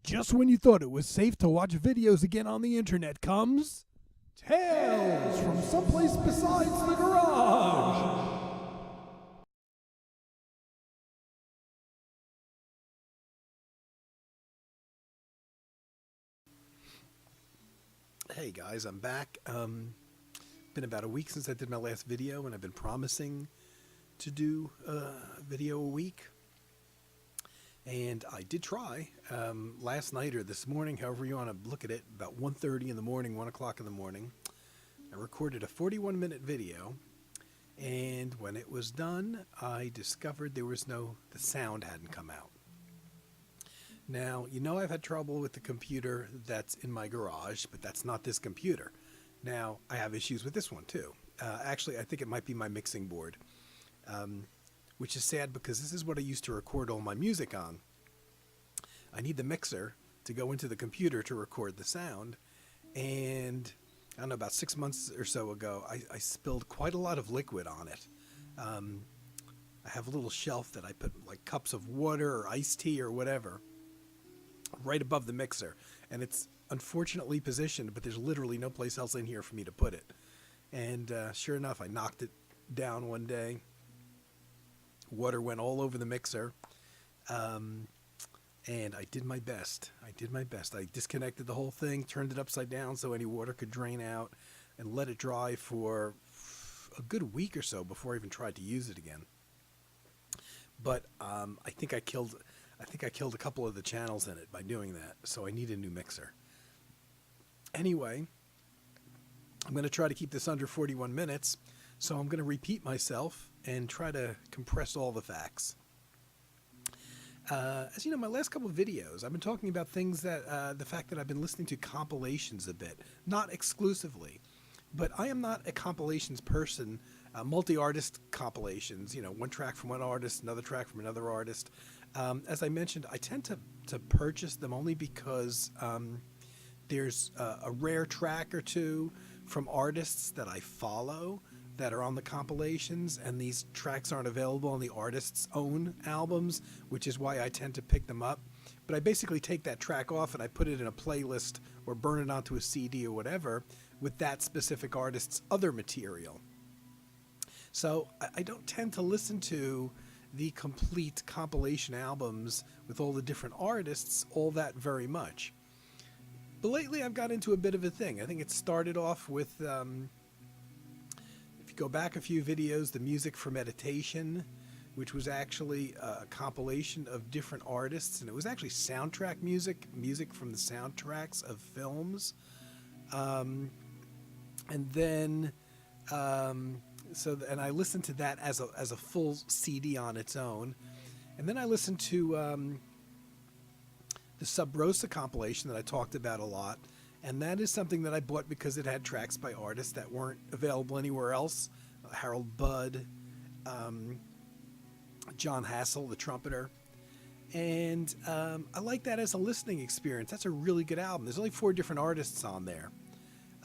Just when you thought it was safe to watch videos again on the internet comes Tales from Someplace Besides the Garage. Hey guys, I'm back. Been about a week since I did my last video, and I've been promising to do a video a week. And I did try last night or this morning, however you want to look at it, about 1:30 in the morning, 1 o'clock in the morning. I recorded a 41-minute video, and when it was done, I discovered the sound hadn't come out. Now, you know I've had trouble with the computer that's in my garage, but that's not this computer. Now, I have issues with this one too. Actually, I think it might be my mixing board, which is sad because this is what I used to record all my music on. I need the mixer to go into the computer to record the sound, and I don't know, about 6 months or so ago, I spilled quite a lot of liquid on it. I have a little shelf that I put like cups of water or iced tea or whatever right above the mixer, and it's unfortunately positioned, but there's literally no place else in here for me to put it. And sure enough, I knocked it down one day. Water went all over the mixer, and I did my best. I disconnected the whole thing, turned it upside down so any water could drain out, and let it dry for a good week or so before I even tried to use it again. But I think I killed a couple of the channels in it by doing that, so I need a new mixer. Anyway, I'm going to try to keep this under 41 minutes, so I'm going to repeat myself and try to compress all the facts. As you know, my last couple of videos, I've been talking about things that, the fact that I've been listening to compilations a bit, not exclusively, but I am not a compilations person, multi-artist compilations, you know, one track from one artist, another track from another artist. As I mentioned, I tend to purchase them only because there's a rare track or two from artists that I follow that are on the compilations, and these tracks aren't available on the artist's own albums, which is why I tend to pick them up. But I basically take that track off and I put it in a playlist or burn it onto a CD or whatever with that specific artist's other material. So I don't tend to listen to the complete compilation albums with all the different artists all that very much. But lately I've got into a bit of a thing. I think it started off with, if you go back a few videos, the Music for Meditation, which was actually a compilation of different artists, and it was actually soundtrack music from the soundtracks of films. And then, and I listened to that as a full CD on its own. And then I listened to the Sub Rosa compilation that I talked about a lot, and that is something that I bought because it had tracks by artists that weren't available anywhere else. Harold Budd, John Hassell, the trumpeter. And I like that as a listening experience. That's a really good album. There's only 4 different artists on there.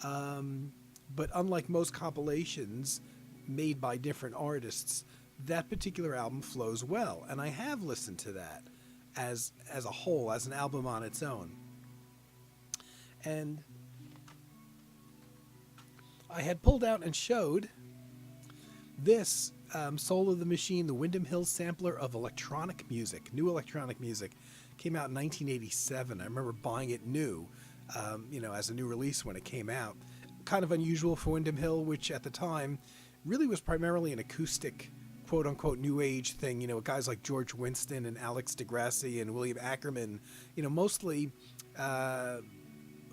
But unlike most compilations made by different artists, that particular album flows well. And I have listened to that as a whole, as an album on its own. And I had pulled out and showed this Soul of the Machine, the Windham Hill sampler of electronic music, new electronic music. Came out in 1987. I remember buying it new, as a new release when it came out. Kind of unusual for Windham Hill, which at the time really was primarily an acoustic, quote-unquote, new age thing, guys like George Winston and Alex DeGrassi and William Ackerman, mostly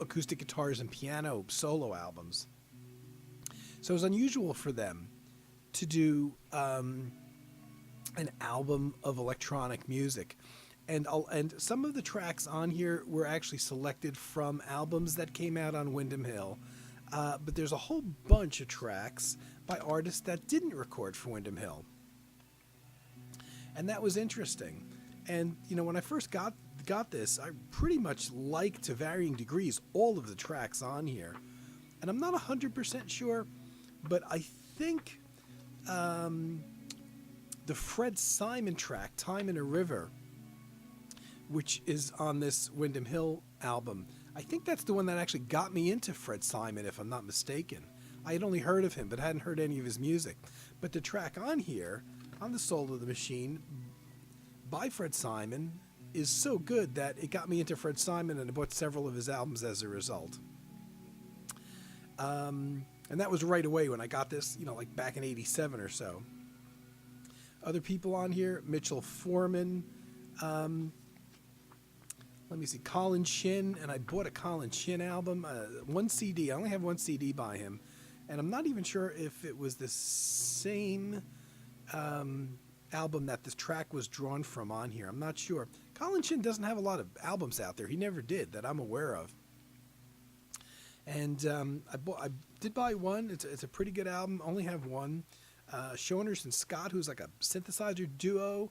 acoustic guitars and piano solo albums. So it was unusual for them to do an album of electronic music. And some of the tracks on here were actually selected from albums that came out on Windham Hill. But there's a whole bunch of tracks by artists that didn't record for Windham Hill. And that was interesting. And, when I first got this, I pretty much liked, to varying degrees, all of the tracks on here. And I'm not 100% sure, but I think the Fred Simon track, Time in a River, which is on this Windham Hill album. I think that's the one that actually got me into Fred Simon, if I'm not mistaken. I had only heard of him, but hadn't heard any of his music. But the track on here, on the Soul of the Machine, by Fred Simon, is so good that it got me into Fred Simon, and I bought several of his albums as a result. And that was right away when I got this, like back in 87 or so. Other people on here, Mitchell Foreman, let me see, Colin Chin, and I bought a Colin Chin album, one CD. I only have one CD by him, and I'm not even sure if it was the same album that this track was drawn from on here. I'm not sure. Colin Chin doesn't have a lot of albums out there. He never did that I'm aware of. And I did buy one. It's a pretty good album. Only have one. Shoners and Scott, who's like a synthesizer duo,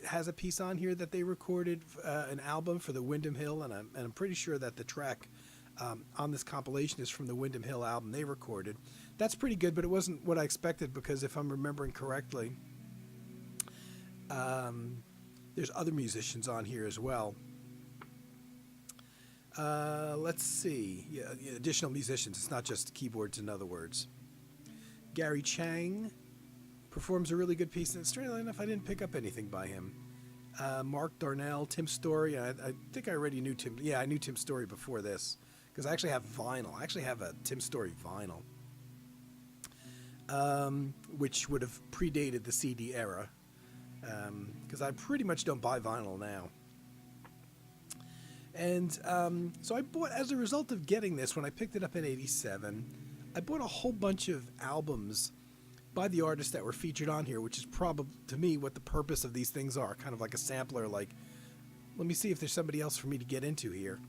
has a piece on here that they recorded an album for the Windham Hill, and I'm pretty sure that the track on this compilation is from the Windham Hill album they recorded. That's pretty good, but it wasn't what I expected, because if I'm remembering correctly, there's other musicians on here as well. Let's see. Yeah, additional musicians. It's not just keyboards, in other words. Gary Chang performs a really good piece, and strangely enough, I didn't pick up anything by him. Mark Darnell, Tim Story. I think I already knew Tim. Yeah, I knew Tim Story before this, because I actually have vinyl. I actually have a Tim Story vinyl, which would have predated the CD era, because I pretty much don't buy vinyl now. And so I bought, as a result of getting this, when I picked it up in 87, I bought a whole bunch of albums by the artists that were featured on here, which is probably, to me, what the purpose of these things are. Kind of like a sampler, like, let me see if there's somebody else for me to get into here.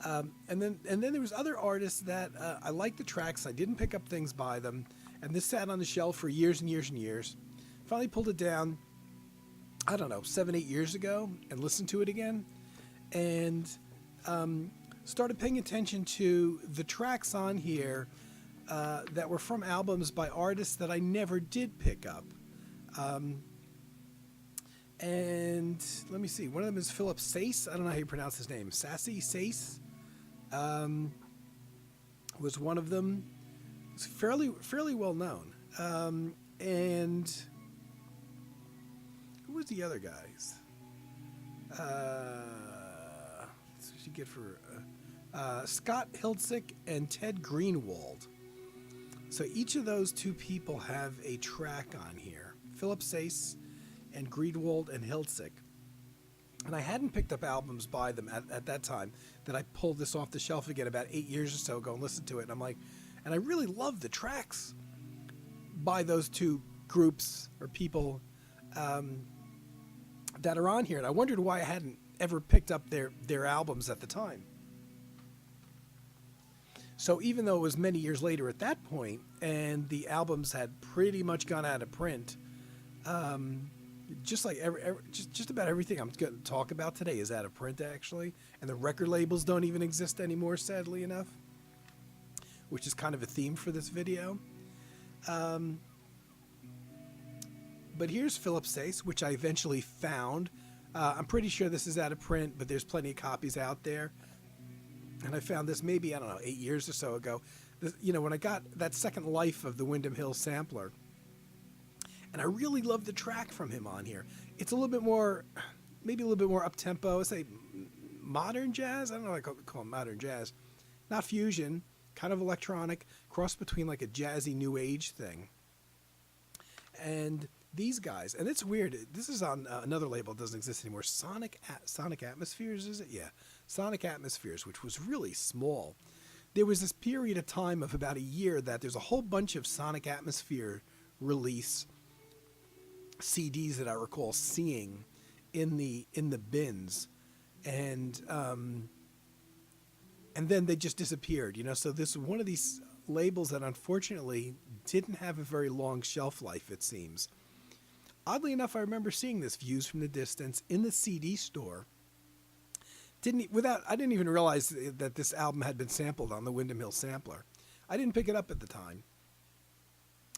And then there was other artists that I liked the tracks. I didn't pick up things by them. And this sat on the shelf for years and years and years. Finally pulled it down, I don't know, 7-8 years ago, and listened to it again. And started paying attention to the tracks on here that were from albums by artists that I never did pick up. And let me see. One of them is Philip Sace. I don't know how you pronounce his name. Sace was one of them. It's fairly well known. And who was the other guys? What you get for Scott Hiltzik and Ted Greenwald. So each of those two people have a track on here. Philip Sace and Greenwald and Hiltzik. And I hadn't picked up albums by them at that time. That I pulled this off the shelf again about 8 years or so ago and listened to it. And I'm like, and I really love the tracks by those two groups or people that are on here. And I wondered why I hadn't ever picked up their albums at the time. So even though it was many years later at that point, and the albums had pretty much gone out of print, just like just about everything I'm going to talk about today is out of print, actually, and the record labels don't even exist anymore, sadly enough, which is kind of a theme for this video. But here's Philip Sace, which I eventually found. I'm pretty sure this is out of print, but there's plenty of copies out there. And I found this maybe, 8 years or so ago. When I got that second life of the Windham Hill sampler. And I really love the track from him on here. It's a little bit more, maybe a little bit more up-tempo. I say modern jazz. I don't know what I call it, modern jazz. Not fusion, kind of electronic, cross between like a jazzy new age thing. And these guys, and it's weird, this is on another label that doesn't exist anymore, Sonic Atmospheres, is it? Yeah, Sonic Atmospheres, which was really small. There was this period of time of about a year that there's a whole bunch of Sonic Atmosphere release CDs that I recall seeing in the bins, and then they just disappeared, So this is one of these labels that unfortunately didn't have a very long shelf life, it seems. Oddly enough, I remember seeing this Views from the Distance in the CD store. I didn't even realize that this album had been sampled on the Windham Hill sampler. I didn't pick it up at the time.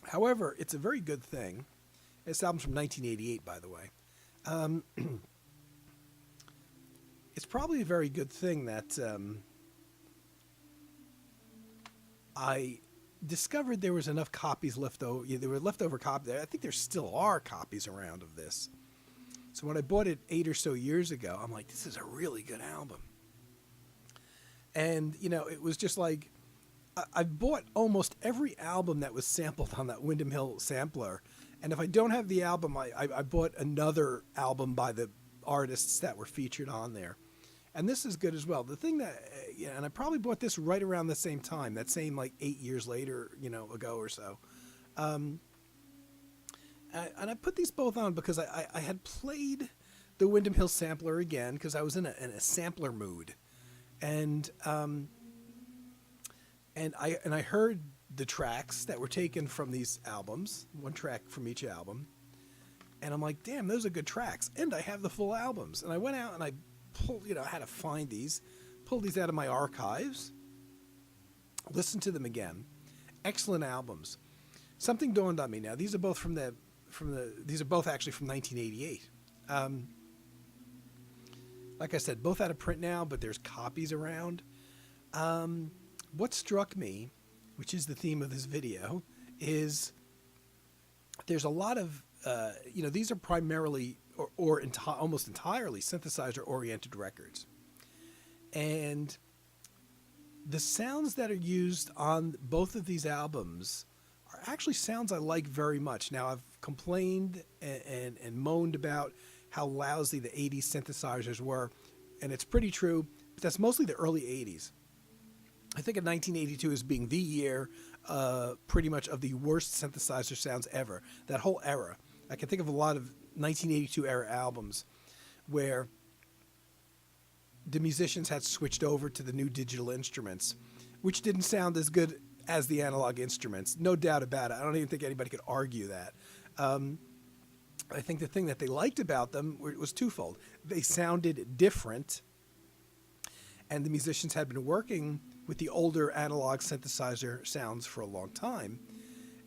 However, it's a very good thing. This album's from 1988, by the way. Um, it's probably a very good thing that I discovered there was enough copies left over. There were leftover copies. I think there still are copies around of this. So when I bought it 8 or so years ago, I'm like, this is a really good album. And, it was just like, I've bought almost every album that was sampled on that Windham Hill sampler. And if I don't have the album, I bought another album by the artists that were featured on there. And this is good as well. The thing that, and I probably bought this right around the same time, that same like 8 years later, ago or so. And I put these both on because I had played the Windham Hill sampler again because I was in a sampler mood. And I heard the tracks that were taken from these albums, one track from each album. And I'm like, damn, those are good tracks. And I have the full albums. And I went out and I pulled, I had to find these, pulled these out of my archives, listened to them again. Excellent albums. Something dawned on me now. These are both these are both actually from 1988. Like I said, both out of print now, but there's copies around. What struck me, which is the theme of this video, is there's a lot of, these are primarily almost entirely synthesizer-oriented records. And the sounds that are used on both of these albums are actually sounds I like very much. Now, I've complained and moaned about how lousy the 80s synthesizers were, and it's pretty true, but that's mostly the early 80s. I think of 1982 as being the year pretty much of the worst synthesizer sounds ever. That whole era. I can think of a lot of 1982 era albums where the musicians had switched over to the new digital instruments, which didn't sound as good as the analog instruments. No doubt about it. I don't even think anybody could argue that. I think the thing that they liked about them was twofold. They sounded different, and the musicians had been working with the older analog synthesizer sounds for a long time,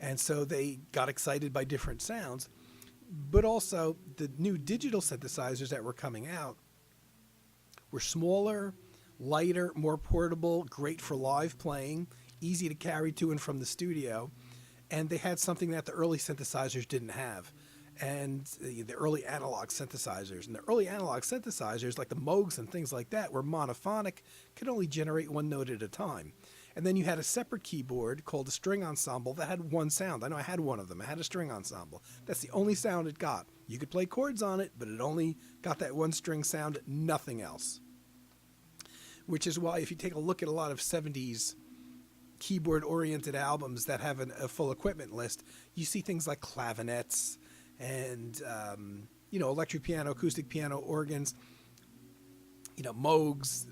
and so they got excited by different sounds. But also, the new digital synthesizers that were coming out were smaller, lighter, more portable, great for live playing, easy to carry to and from the studio, and they had something that the early synthesizers didn't have. And the early analog synthesizers. And the early analog synthesizers, like the Moogs and things like that, were monophonic, could only generate one note at a time. And then you had a separate keyboard called a string ensemble that had one sound. I know I had one of them. I had a string ensemble. That's the only sound it got. You could play chords on it, but it only got that one string sound, nothing else. Which is why if you take a look at a lot of 70s keyboard-oriented albums that have a full equipment list, you see things like clavinets, and, electric piano, acoustic piano, organs, Moogs,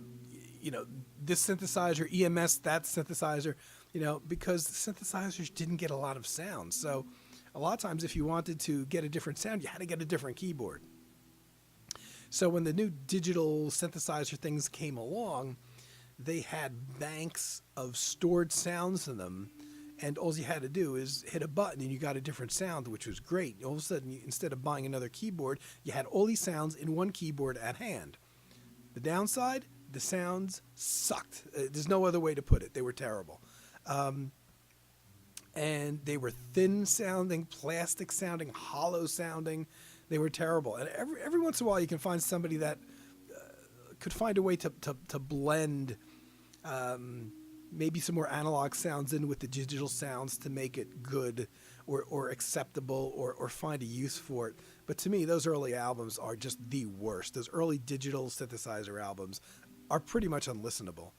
this synthesizer, EMS, that synthesizer, because the synthesizers didn't get a lot of sound. So a lot of times if you wanted to get a different sound, you had to get a different keyboard. So when the new digital synthesizer things came along, they had banks of stored sounds in them. And all you had to do is hit a button and you got a different sound, which was great. All of a sudden, instead of buying another keyboard, you had all these sounds in one keyboard at hand. The downside, the sounds sucked. There's no other way to put it. They were terrible. And they were thin sounding, plastic sounding, hollow sounding. They were terrible. And every once in a while, you can find somebody that could find a way to blend maybe some more analog sounds in with the digital sounds to make it good or acceptable or find a use for it. But to me, those early albums are just the worst. Those early digital synthesizer albums are pretty much unlistenable.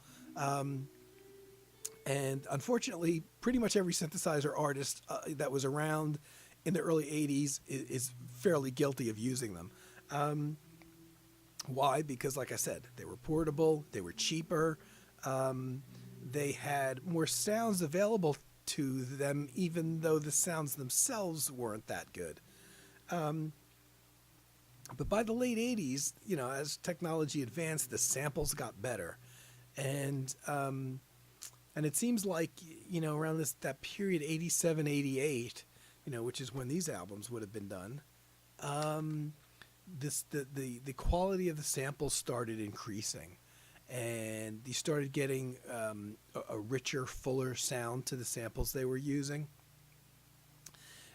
And unfortunately, pretty much every synthesizer artist that was around in the early 80s is fairly guilty of using them. Why? Because, like I said, they were portable, they were cheaper, they had more sounds available to them, even though the sounds themselves weren't that good. But by the late 80s, as technology advanced, the samples got better. And it seems like, around that period, 87, 88, which is when these albums would have been done, the quality of the samples started increasing, and you started getting a richer, fuller sound to the samples they were using,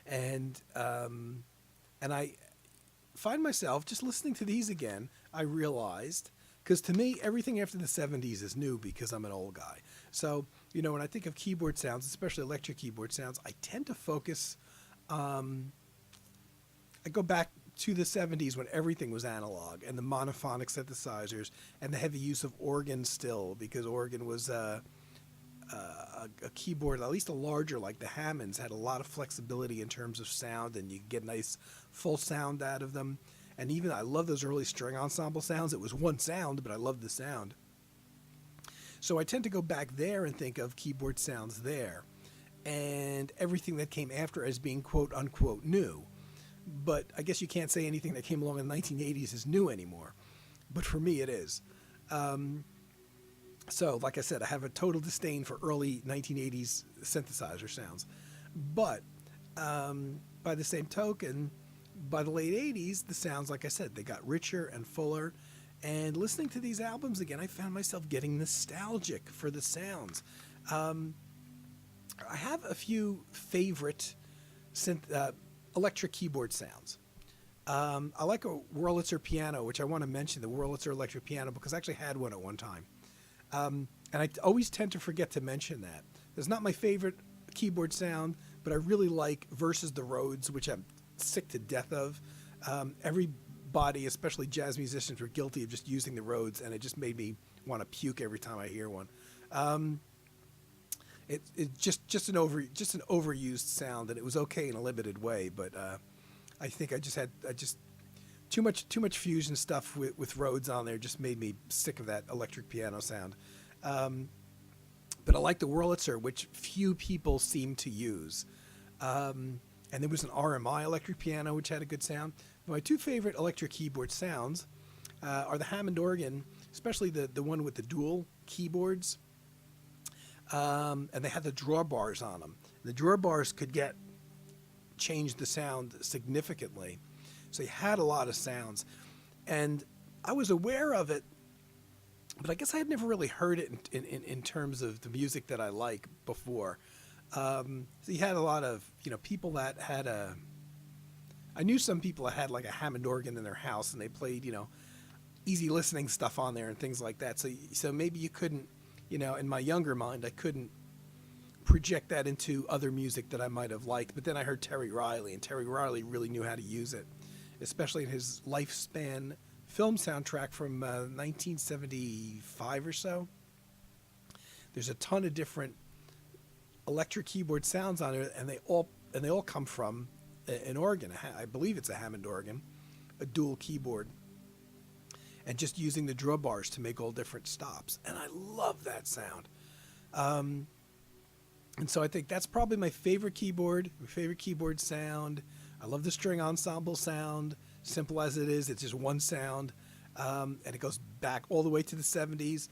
and I find myself just listening to these again. I realized, because to me everything after the 70s is new because I'm an old guy. So when I think of keyboard sounds, especially electric keyboard sounds, I tend to focus. I go back to the 70s when everything was analog, and the monophonic synthesizers and the heavy use of organ still, because organ was a keyboard, at least a larger, like the Hammonds, had a lot of flexibility in terms of sound, and you could get nice full sound out of them. And even I love those early string ensemble sounds. It was one sound, but I loved the sound. So I tend to go back there and think of keyboard sounds there, and everything that came after as being quote unquote new. But I guess you can't say anything that came along in the 1980s is new anymore. But for me, it is. So, like I said, I have a total disdain for early 1980s synthesizer sounds. But by the same token, by the late 80s, the sounds, like I said, they got richer and fuller. And listening to these albums again, I found myself getting nostalgic for the sounds. I have a few favorite electric keyboard sounds. I like a Wurlitzer piano, which I want to mention, the Wurlitzer electric piano, because I actually had one at one time. And I always tend to forget to mention that. It's not my favorite keyboard sound, but I really like versus the Rhodes, which I'm sick to death of. Everybody, especially jazz musicians, were guilty of just using the Rhodes, and it just made me want to puke every time I hear one. It's just an overused sound, and it was okay in a limited way. But I think I just too much fusion stuff with Rhodes on there just made me sick of that electric piano sound. But I like the Wurlitzer, which few people seem to use. And there was an RMI electric piano, which had a good sound. But my two favorite electric keyboard sounds are the Hammond organ, especially the one with the dual keyboards. And they had the drawbars on them. The drawbars could change the sound significantly. So you had a lot of sounds. And I was aware of it, but I guess I had never really heard it in terms of the music that I like before. So you had a lot of, people that had I knew some people that had like a Hammond organ in their house, and they played, easy listening stuff on there and things like that. So maybe you couldn't, in my younger mind, I couldn't project that into other music that I might have liked. But then I heard Terry Riley, and Terry Riley really knew how to use it, especially in his Lifespan film soundtrack from 1975 or so. There's a ton of different electric keyboard sounds on it, and they all come from an organ. I believe it's a Hammond organ, a dual keyboard, and just using the drawbars to make all different stops. And I love that sound. And so I think that's probably my favorite keyboard sound. I love the string ensemble sound. Simple as it is, it's just one sound. And it goes back all the way to the 70s.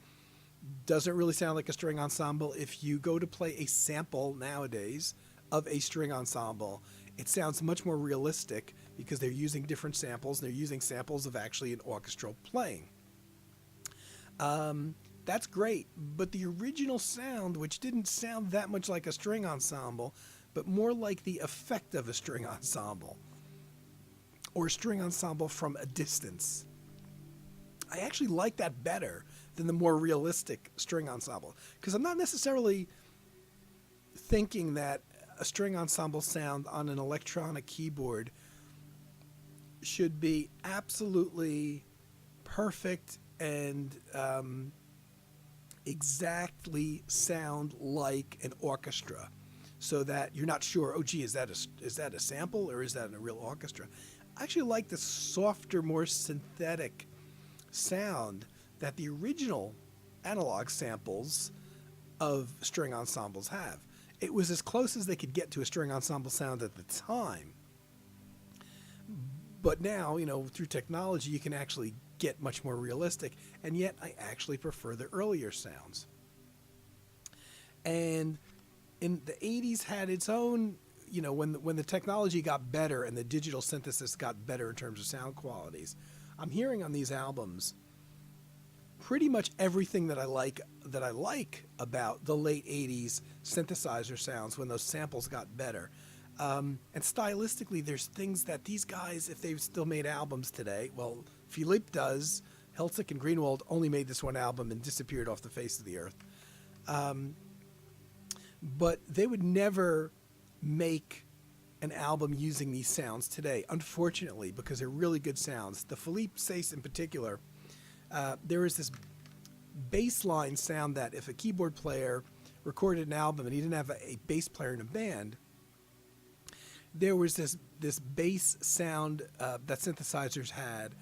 Doesn't really sound like a string ensemble. If you go to play a sample nowadays of a string ensemble, it sounds much more realistic because they're using different samples. They're using samples of actually an orchestral playing. That's great, but the original sound, which didn't sound that much like a string ensemble, but more like the effect of a string ensemble, or a string ensemble from a distance. I actually like that better than the more realistic string ensemble, because I'm not necessarily thinking that a string ensemble sound on an electronic keyboard should be absolutely perfect and exactly sound like an orchestra, so that you're not sure, oh gee, is that a sample or is that a real orchestra? I actually like the softer, more synthetic sound that the original analog samples of string ensembles have. It was as close as they could get to a string ensemble sound at the time. But now, through technology, you can actually get much more realistic, and yet I actually prefer the earlier sounds. And in the 80s had its own, when the technology got better and the digital synthesis got better in terms of sound qualities, I'm hearing on these albums pretty much everything that I like about the late 80s synthesizer sounds when those samples got better. And stylistically, there's things that these guys, if they still made albums today, well, Philippe does. Heltzik and Greenwald only made this one album and disappeared off the face of the earth. But they would never make an album using these sounds today, unfortunately, because they're really good sounds. The Philippe Sace in particular, there is this bass line sound that if a keyboard player recorded an album and he didn't have a bass player in a band, there was this bass sound that synthesizers had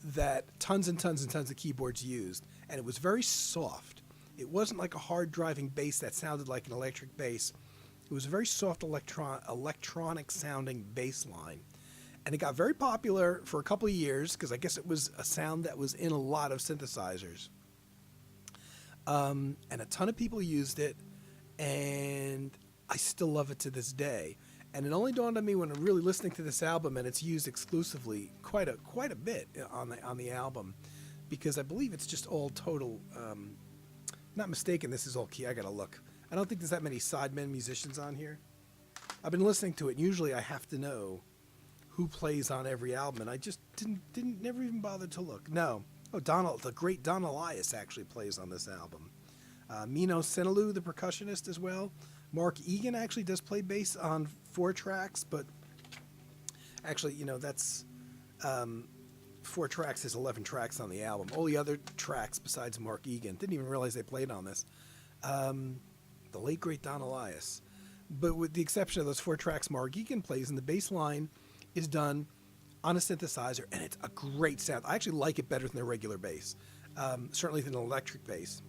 that tons and tons and tons of keyboards used, and it was very soft. It wasn't like a hard driving bass that sounded like an electric bass. It was a very soft electronic sounding bass line. And it got very popular for a couple of years because I guess it was a sound that was in a lot of synthesizers. And a ton of people used it, and I still love it to this day. And it only dawned on me when I'm really listening to this album, and it's used exclusively quite a bit on the album, because I believe it's just all total. Not mistaken, this is all key. I gotta look. I don't think there's that many sidemen musicians on here. I've been listening to it, and usually I have to know who plays on every album, and I just never even bothered to look. No. Oh, the great Don Elias actually plays on this album. Mino Sinalou, the percussionist, as well. Mark Egan actually does play bass on 4 tracks, but actually, that's 4 tracks is 11 tracks on the album. All the other tracks besides Mark Egan, didn't even realize they played on this. The late great Don Elias. But with the exception of those 4 tracks Mark Egan plays, and the bass line is done on a synthesizer, and it's a great sound. I actually like it better than a regular bass, certainly than an electric bass.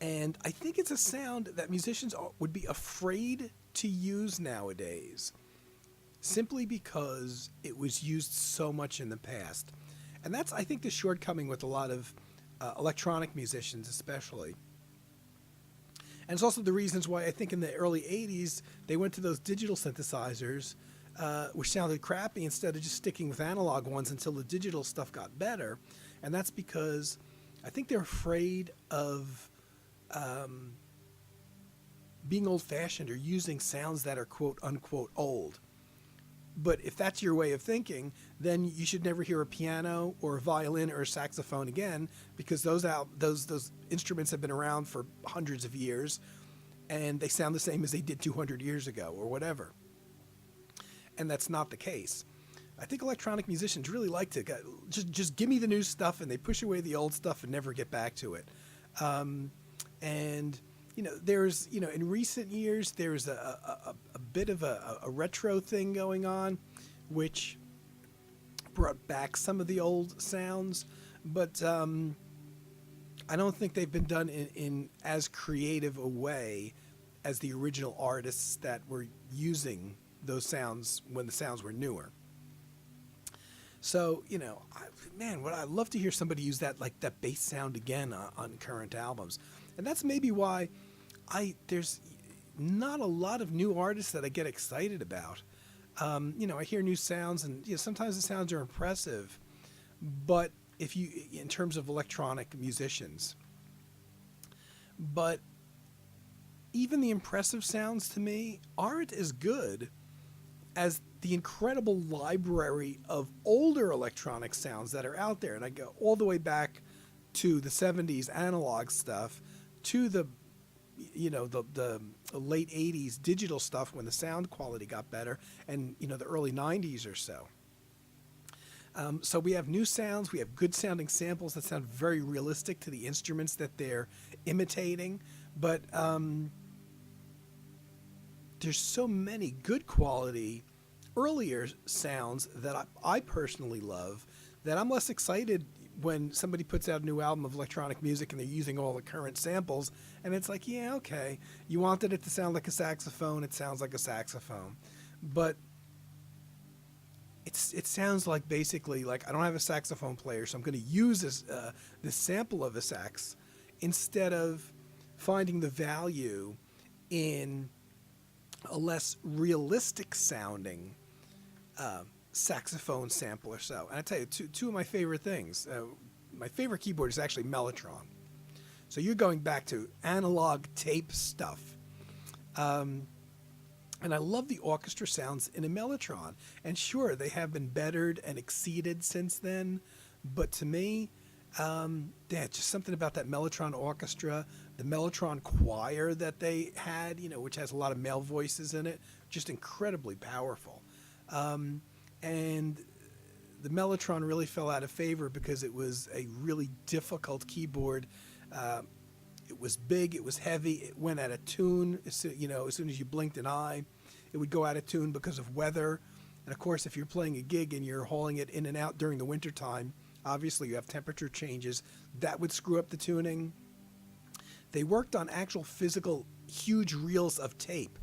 And I think it's a sound that musicians would be afraid to use nowadays, simply because it was used so much in the past. And that's, I think, the shortcoming with a lot of electronic musicians especially. And it's also the reasons why I think in the early 80s they went to those digital synthesizers, which sounded crappy, instead of just sticking with analog ones until the digital stuff got better. And that's because I think they're afraid of being old-fashioned or using sounds that are quote-unquote old. But if that's your way of thinking, then you should never hear a piano or a violin or a saxophone again, because those instruments have been around for hundreds of years, and they sound the same as they did 200 years ago or whatever. And that's not the case. I think electronic musicians really like to just give me the new stuff, and they push away the old stuff and never get back to it. And there's in recent years there's a bit of a retro thing going on, which brought back some of the old sounds, but I don't think they've been done in as creative a way as the original artists that were using those sounds when the sounds were newer. So, I'd love to hear somebody use that bass sound again on current albums. And that's maybe why there's not a lot of new artists that I get excited about. I hear new sounds, and sometimes the sounds are impressive, but in terms of electronic musicians, but even the impressive sounds to me aren't as good as the incredible library of older electronic sounds that are out there. And I go all the way back to the 70s analog stuff, to the late 80s digital stuff when the sound quality got better, and the early 90s or so. So we have new sounds, we have good sounding samples that sound very realistic to the instruments that they're imitating, but there's so many good quality earlier sounds that I personally love, that I'm less excited when somebody puts out a new album of electronic music and they're using all the current samples, and it's like, yeah, okay, you wanted it to sound like a saxophone, it sounds like a saxophone, but it sounds like basically like I don't have a saxophone player, so I'm going to use this sample of a sax instead of finding the value in a less realistic sounding saxophone sample or so. And I tell you, two of my favorite things. My favorite keyboard is actually Mellotron. So you're going back to analog tape stuff. And I love the orchestra sounds in a Mellotron. And sure, they have been bettered and exceeded since then. But to me, yeah, just something about that Mellotron orchestra, the Mellotron choir that they had, which has a lot of male voices in it, just incredibly powerful. And the Mellotron really fell out of favor because it was a really difficult keyboard. It was big, it was heavy, it went out of tune. As soon as you blinked an eye, it would go out of tune because of weather. And of course, if you're playing a gig and you're hauling it in and out during the winter time, obviously you have temperature changes. That would screw up the tuning. They worked on actual physical huge reels of tape.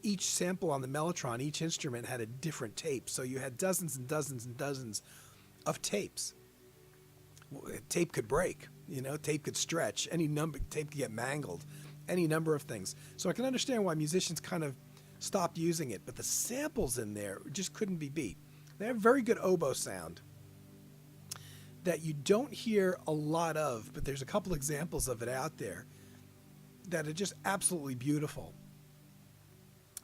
Each sample on the Mellotron, each instrument had a different tape. So you had dozens and dozens and dozens of tapes. Tape could break, tape could stretch, tape could get mangled, any number of things. So I can understand why musicians kind of stopped using it, but the samples in there just couldn't be beat. They have very good oboe sound that you don't hear a lot of, but there's a couple examples of it out there that are just absolutely beautiful.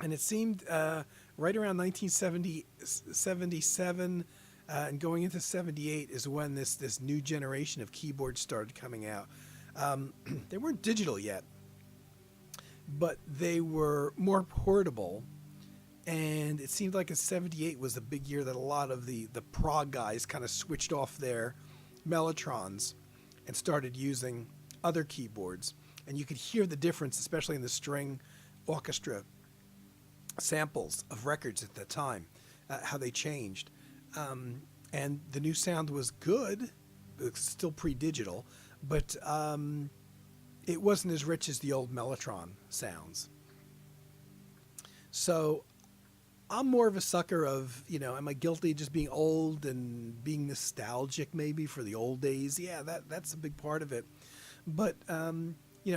And it seemed right around 1977 and going into 78 is when this new generation of keyboards started coming out. They weren't digital yet, but they were more portable. And it seemed like 78 was the big year that a lot of the prog guys kind of switched off their Mellotrons and started using other keyboards. And you could hear the difference, especially in the string orchestra samples of records at the time, how they changed. And the new sound was good. It was still pre-digital, but it wasn't as rich as the old Mellotron sounds. So I'm more of a sucker of, am I guilty of just being old and being nostalgic maybe for the old days? Yeah, that's a big part of it. But,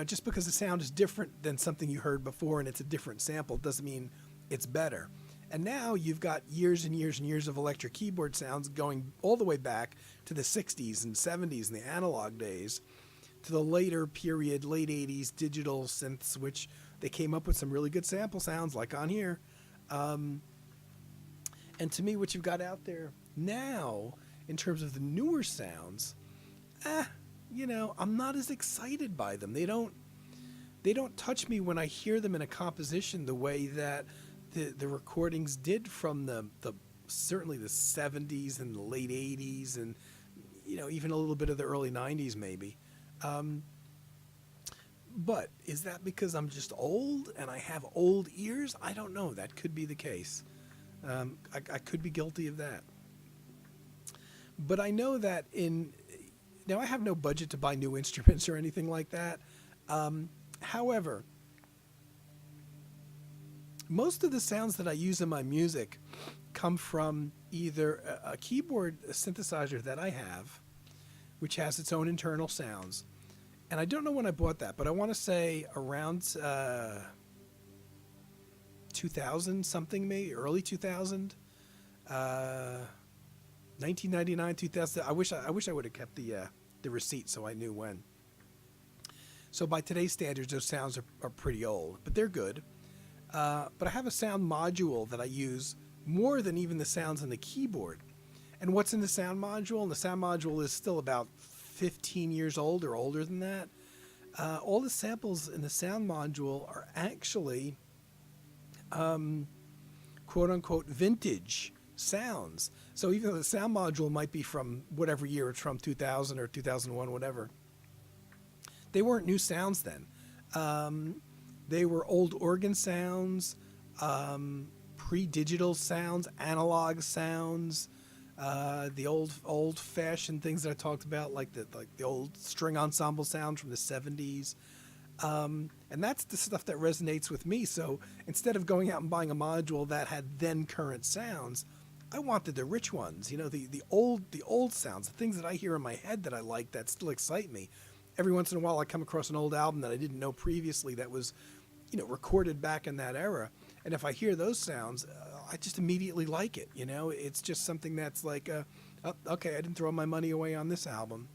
just because the sound is different than something you heard before and it's a different sample doesn't mean it's better. And now you've got years and years and years of electric keyboard sounds going all the way back to the 60s and 70s and the analog days to the later period, late 80s digital synths, which they came up with some really good sample sounds like on here. And to me, what you've got out there now in terms of the newer sounds, I'm not as excited by them. They don't touch me when I hear them in a composition the way that the recordings did from the certainly the 70s and the late 80s and even a little bit of the early 90s maybe. But is that because I'm just old and I have old ears? I don't know. That could be the case. I could be guilty of that. But I know that now I have no budget to buy new instruments or anything like that. However, most of the sounds that I use in my music come from either a keyboard synthesizer that I have, which has its own internal sounds. And I don't know when I bought that, but I want to say around 2000 something, maybe early 2000, 1999, 2000. I wish I would have kept the receipt so I knew when. So by today's standards, those sounds are pretty old, but they're good. But I have a sound module that I use more than even the sounds in the keyboard. And what's in the sound module? And the sound module is still about 15 years old or older than that. All the samples in the sound module are actually quote unquote vintage sounds. So even though the sound module might be from whatever year it's from, 2000 or 2001, whatever, they weren't new sounds then. They were old organ sounds, pre-digital sounds, analog sounds, the old-fashioned things that I talked about, like the old string ensemble sound from the 70s. And that's the stuff that resonates with me. So instead of going out and buying a module that had then current sounds, I wanted the rich ones, the old sounds, the things that I hear in my head that I like that still excite me. Every once in a while I come across an old album that I didn't know previously that was, recorded back in that era. And if I hear those sounds, I just immediately like it. You know, it's just something that's like, oh, okay, I didn't throw my money away on this album.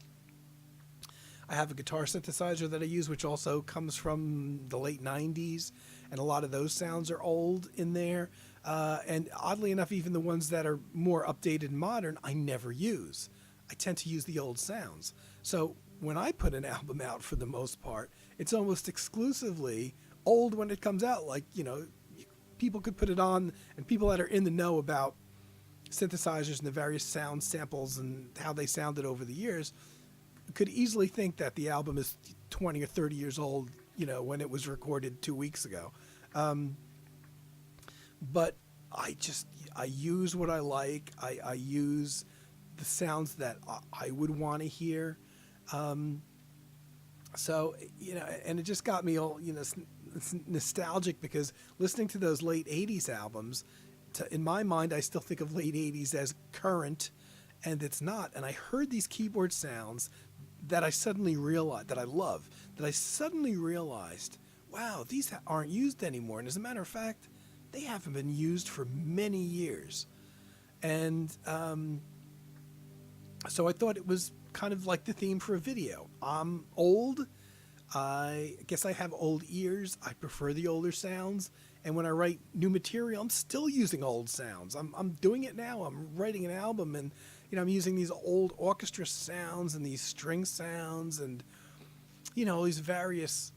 I have a guitar synthesizer that I use, which also comes from the late 90s, and a lot of those sounds are old in there. And oddly enough, even the ones that are more updated and modern, I never use. I tend to use the old sounds. So when I put an album out, for the most part, it's almost exclusively old when it comes out. Like, you know, people could put it on, and people that are in the know about synthesizers and the various sound samples and how they sounded over the years could easily think that the album is 20 or 30 years old, you know, when it was recorded 2 weeks ago. But I use what I like. I use the sounds that I would want to hear. So, you know, and it just got me all, you know, nostalgic, because listening to those late 80s albums, in my mind, I still think of late 80s as current, and it's not. And I heard these keyboard sounds that I suddenly realized, that I love, that I suddenly realized, wow, these aren't used anymore. And as a matter of fact, they haven't been used for many years. And so I thought it was kind of like the theme for a video. I'm old. I guess I have old ears. I prefer the older sounds. And when I write new material, I'm still using old sounds. I'm doing it now. I'm writing an album, and you know, I'm using these old orchestra sounds and these string sounds, and you know, these various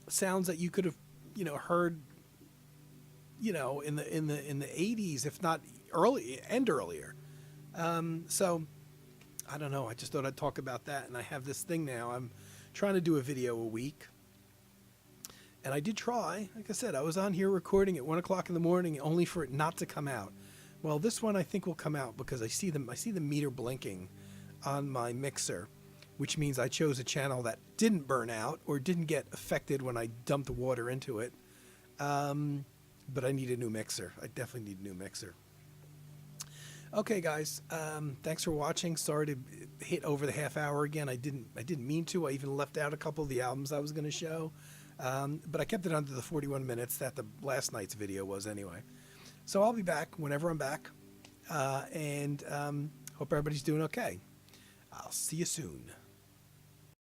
sounds that you could have, you know, heard, you know, in the 80s, if not early and earlier. So I don't know. I just thought I'd talk about that. And I have this thing now. I'm trying to do a video a week. And I did try. Like I said, I was on here recording at 1 o'clock in the morning, only for it not to come out. Well, this one I think will come out because I see the meter blinking on my mixer, which means I chose a channel that didn't burn out or didn't get affected when I dumped the water into it. But I need a new mixer. I definitely need a new mixer. Okay, guys. Thanks for watching. Sorry to hit over the half hour again. I didn't mean to. I even left out a couple of the albums I was going to show. But I kept it under the 41 minutes that the last night's video was anyway. So I'll be back whenever I'm back. And hope everybody's doing okay. I'll see you soon.